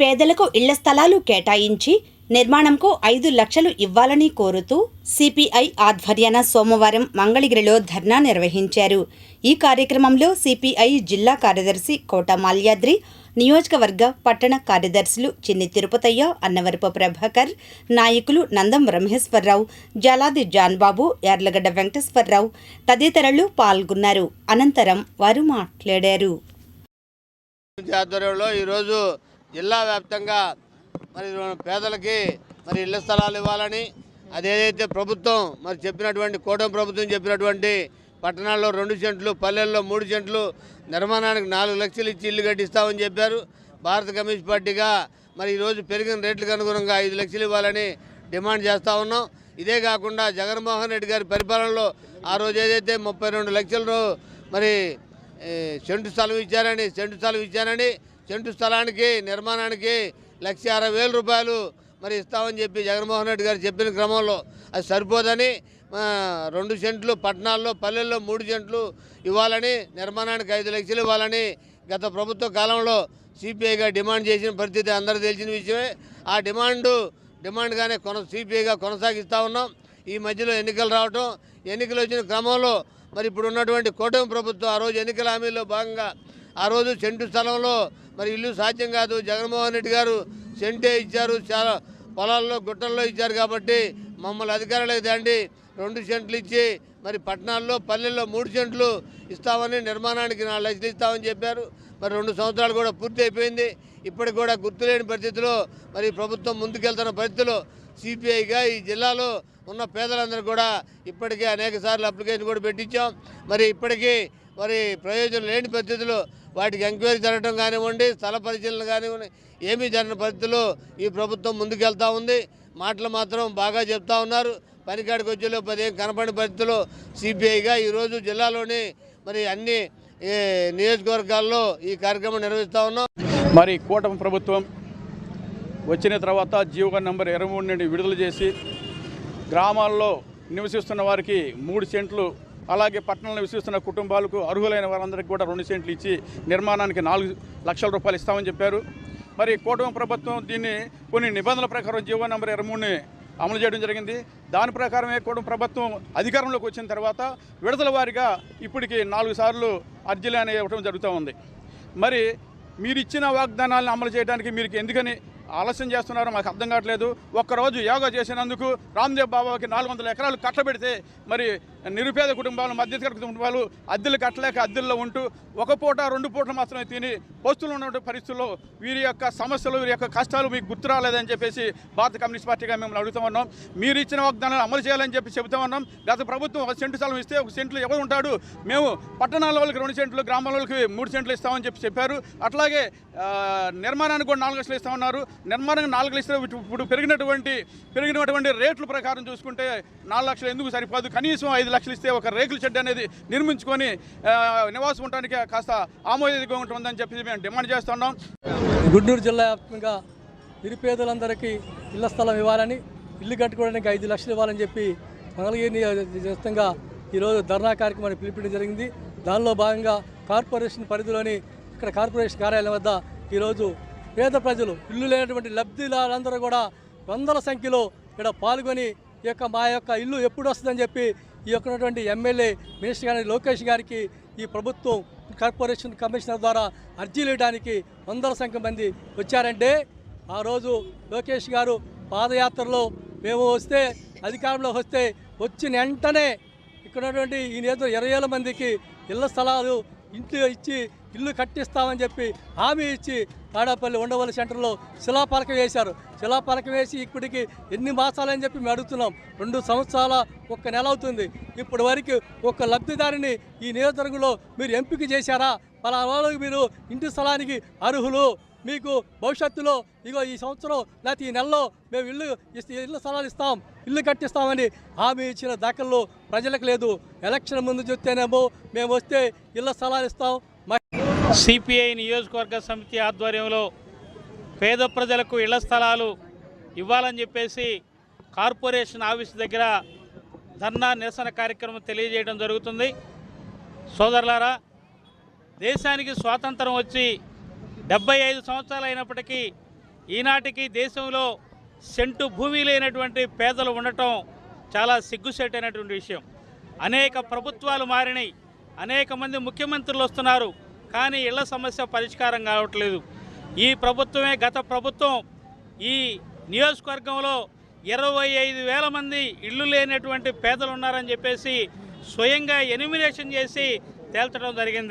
పేదలకు ఇళ్ల స్థలాలు కేటాయించి నిర్మాణంకు 5 లక్షలు ఇవ్వాలని కోరుతూ సిపిఐ ఆధ్వర్యాన సోమవారం మంగళగిరిలో ధర్నా నిర్వహించారు. ఈ కార్యక్రమంలో సిపిఐ జిల్లా కార్యదర్శి కోట మాల్యాద్రి, నియోజకవర్గ పట్టణ కార్యదర్శులు చిన్ని తిరుపతయ్య, అన్నవరపు ప్రభాకర్, నాయకులు నందం బ్రహ్మేశ్వరరావు, జలాది జాన్బాబు, యార్లగడ్డ వెంకటేశ్వరరావు తదితరులు పాల్గొన్నారు. అనంతరం వారు మాట్లాడారు. ఈరోజు జిల్లా వ్యాప్తంగా మరి పేదలకి మరి ఇళ్ల స్థలాలు ఇవ్వాలని, అదేదైతే ప్రభుత్వం మరి చెప్పినటువంటి కూటమి ప్రభుత్వం చెప్పినటువంటి పట్టణాల్లో 2 సెంట్లు, పల్లెల్లో 3 సెంట్లు నిర్మాణానికి 4 లక్షలు ఇచ్చి ఇల్లు కట్టిస్తామని చెప్పారు. భారత కమ్యూనిస్ట్ పార్టీగా మరి ఈరోజు పెరిగిన రేట్లకు అనుగుణంగా 5 లక్షలు ఇవ్వాలని డిమాండ్ చేస్తూ ఉన్నాం. ఇదే కాకుండా జగన్మోహన్ రెడ్డి గారి పరిపాలనలో ఆ రోజు ఏదైతే 32 లక్షలు మరి సెంటు స్థలం ఇచ్చారని సెంటు స్థలానికి నిర్మాణానికి 1,60,000 రూపాయలు మరి ఇస్తామని చెప్పి జగన్మోహన్ రెడ్డి గారు చెప్పిన క్రమంలో అది సరిపోదని 2 సెంట్లు పట్టణాల్లో, పల్లెల్లో 3 సెంట్లు ఇవ్వాలని, నిర్మాణానికి 5 లక్షలు ఇవ్వాలని గత ప్రభుత్వ కాలంలో సిపిఐగా డిమాండ్ చేసిన పరిస్థితి అందరూ తెలిసిన విషయమే. ఆ డిమాండ్గానే సిపిఐగా కొనసాగిస్తూ ఉన్నాం. ఈ మధ్యలో ఎన్నికలు రావటం, ఎన్నికలు వచ్చిన క్రమంలో మరి ఇప్పుడు ఉన్నటువంటి కూటమి ప్రభుత్వం ఆ రోజు ఎన్నికల హామీలో భాగంగా ఆ రోజు సెంటు స్థలంలో మరి ఇల్లు సాధ్యం కాదు, జగన్మోహన్ రెడ్డి గారు సెంటే ఇచ్చారు, చాలా పొలాల్లో గుట్టల్లో ఇచ్చారు కాబట్టి మమ్మల్ని అధికారులకు దాండి 2 సెంట్లు ఇచ్చి మరి పట్టణాల్లో, పల్లెల్లో 3 సెంట్లు ఇస్తామని, నిర్మాణానికి 4 లక్షలు ఇస్తామని చెప్పారు. మరి 2 సంవత్సరాలు కూడా పూర్తి అయిపోయింది. ఇప్పటికి కూడా గుర్తులేని పరిస్థితిలో మరి ప్రభుత్వం ముందుకెళ్తున్న పరిస్థితిలో సిపిఐగా ఈ జిల్లాలో ఉన్న పేదలందరూ కూడా ఇప్పటికే అనేక సార్లు అప్లికేషన్ కూడా పెట్టించాం. మరి ఇప్పటికీ మరి ప్రయోజనం లేని పరిస్థితుల్లో వాటికి ఎంక్వైరీ జరగడం కానివ్వండి, స్థల పరిశీలన కానివ్వండి, ఏమీ జరిగిన పరిస్థితుల్లో ఈ ప్రభుత్వం ముందుకెళ్తూ ఉంది. మాటలు మాత్రం బాగా చెప్తా ఉన్నారు. పనికాడికి వచ్చేలోపు అదేం కనపడిన పరిస్థితుల్లో సిపిఐగా ఈరోజు జిల్లాలోని మరి అన్ని నియోజకవర్గాల్లో ఈ కార్యక్రమం నిర్వహిస్తూ ఉన్నాం. మరి కూటమి ప్రభుత్వం వచ్చిన తర్వాత జీవో నంబర్ 23 నుండి విడుదల చేసి గ్రామాల్లో నివసిస్తున్న వారికి 3 సెంట్లు, అలాగే పట్టణంలో నివసిస్తున్న కుటుంబాలకు అర్హులైన వారందరికీ కూడా 2 సెంట్లు ఇచ్చి నిర్మాణానికి 4 లక్షల రూపాయలు ఇస్తామని చెప్పారు. మరి కూటమి ప్రభుత్వం దీన్ని కొన్ని నిబంధనల ప్రకారం జీవో నంబర్ 23ని అమలు చేయడం జరిగింది. దాని ప్రకారమే కూటమి ప్రభుత్వం అధికారంలోకి వచ్చిన తర్వాత విడతల వారీగా ఇప్పటికి 4 సార్లు అర్జీలు అనేవి ఇవ్వడం జరుగుతూ ఉంది. మరి మీరు ఇచ్చిన వాగ్దానాలను అమలు చేయడానికి మీరు ఎందుకని ఆలస్యం చేస్తున్నారో మాకు అర్థం కావట్లేదు. ఒక్కరోజు యోగా చేసినందుకు రామ్దేవ్ బాబాకి 400 ఎకరాలు కట్టబెడితే మరి నిరుపేద కుటుంబాలు, మధ్యతరగతి కుటుంబాలు అద్దెలు కట్టలేక అద్దెల్లో ఉంటూ 1 పూట 2 పూటలు మాత్రమే తిని పోస్టులు ఉన్న పరిస్థితుల్లో వీరి యొక్క సమస్యలు, వీరి యొక్క కష్టాలు మీకు గుర్తు రాలేదని చెప్పేసి భారత కమ్యూనిస్ట్ పార్టీగా మేము అడుగుతూ ఉన్నాం. మీరు ఇచ్చిన వాగ్దానాలు అమలు చేయాలని చెప్పి చెబుతూ ఉన్నాం. గత ప్రభుత్వం 1 సెంటు స్థలం ఇస్తే 1 సెంట్లు ఎవరు ఉంటాడు, మేము పట్టణాల వాళ్ళకి 2 సెంట్లు, గ్రామాల వాళ్ళకి 3 సెంట్లు ఇస్తామని చెప్పారు. అట్లాగే నిర్మాణానికి కూడా 4 లక్షలు ఇస్తామన్నారు. నిర్మాణానికి 4 లక్షలు ఇప్పుడు పెరిగినటువంటి రేట్ల ప్రకారం చూసుకుంటే 4 లక్షలు ఎందుకు సరిపోదు, కనీసం 5 లక్షలు ఇస్తే ఒక రేకుల షెడ్ అనేది నిర్మించుకొని నివాసం ఉండడానికి కాస్త ఆమోదయోగ్యంగా ఉంటుందని చెప్పి మేము డిమాండ్ చేస్తున్నాం. గుంటూరు జిల్లా వ్యాప్తంగా నిరుపేదలందరికీ ఇళ్ల స్థలం ఇవ్వాలని, ఇల్లు కట్టుకోవడానికి 5 లక్షలు ఇవ్వాలని చెప్పి మంగళగిరి వ్యాప్తంగా ఈరోజు ధర్నా కార్యక్రమాన్ని పిలిపించడం జరిగింది. దానిలో భాగంగా కార్పొరేషన్ పరిధిలోని ఇక్కడ కార్పొరేషన్ కార్యాలయం వద్ద ఈరోజు పేద ప్రజలు, ఇల్లు లేనటువంటి లబ్ధిదారులందరూ కూడా వందల సంఖ్యలో ఇక్కడ పాల్గొని మా యొక్క ఇల్లు ఎప్పుడు వస్తుందని చెప్పి ఈ యొక్కటువంటి ఎమ్మెల్యే, మినిస్టర్ గారి లోకేష్ గారికి ఈ ప్రభుత్వం కార్పొరేషన్ కమిషనర్ ద్వారా అర్జీలు ఇవ్వడానికి వందల సంఖ్య మంది వచ్చారంటే, ఆ రోజు లోకేష్ గారు పాదయాత్రలో మేము అధికారంలో వస్తే వచ్చిన వెంటనే ఇక్కడ ఉన్నటువంటి ఈ నేతలు 20,000 మందికి ఇళ్ల స్థలాలు ఇంట్లో ఇచ్చి ఇల్లు కట్టిస్తామని చెప్పి హామీ ఇచ్చి తాడాపల్లి ఉండవల్లి సెంటర్లో శిలాఫలకం వేశారు. శిలాఫలకం వేసి ఇప్పటికి ఎన్ని మాసాలని చెప్పి మేము అడుగుతున్నాం. 2 సంవత్సరాల 1 నెల అవుతుంది. ఇప్పటి వరకు ఒక లబ్ధిదారిని ఈ నియోజకవర్గంలో మీరు ఎంపిక చేశారా? పలానా వాళ్ళకి మీరు ఇంటి స్థలానికి అర్హులు, మీకు భవిష్యత్తులో ఇగో ఈ సంవత్సరం లేకపోతే ఈ నెలలో మేము ఇల్లు స్థలాలు ఇస్తాం, ఇల్లు కట్టిస్తామని హామీ ఇచ్చిన దాఖల్లో ప్రజలకు లేదు. ఎలక్షన్ ముందు చెప్తేనేమో మేము వస్తే ఇళ్ల స్థలాలు ఇస్తాం. సిపిఐ నియోజకవర్గ సమితి ఆధ్వర్యంలో పేద ప్రజలకు ఇళ్ల స్థలాలు ఇవ్వాలని చెప్పేసి కార్పొరేషన్ ఆఫీస్ దగ్గర ధర్నా నిరసన కార్యక్రమం తెలియజేయడం జరుగుతుంది. సోదరులారా, దేశానికి స్వాతంత్రం వచ్చి 75 సంవత్సరాలు అయినప్పటికీ ఈనాటికి దేశంలో సెంటు భూమి లేనటువంటి పేదలు ఉండటం చాలా సిగ్గుసేటైనటువంటి విషయం. అనేక ప్రభుత్వాలు మారినాయి, అనేక మంది ముఖ్యమంత్రులు వస్తున్నారు, కానీ ఇళ్ల సమస్య పరిష్కారం కావట్లేదు. ఈ ప్రభుత్వమే, గత ప్రభుత్వం ఈ నియోజకవర్గంలో 25,000 మంది ఇళ్ళు లేనటువంటి పేదలు ఉన్నారని చెప్పేసి స్వయంగా ఎనిమినేషన్ చేసి తేల్చడం జరిగింది.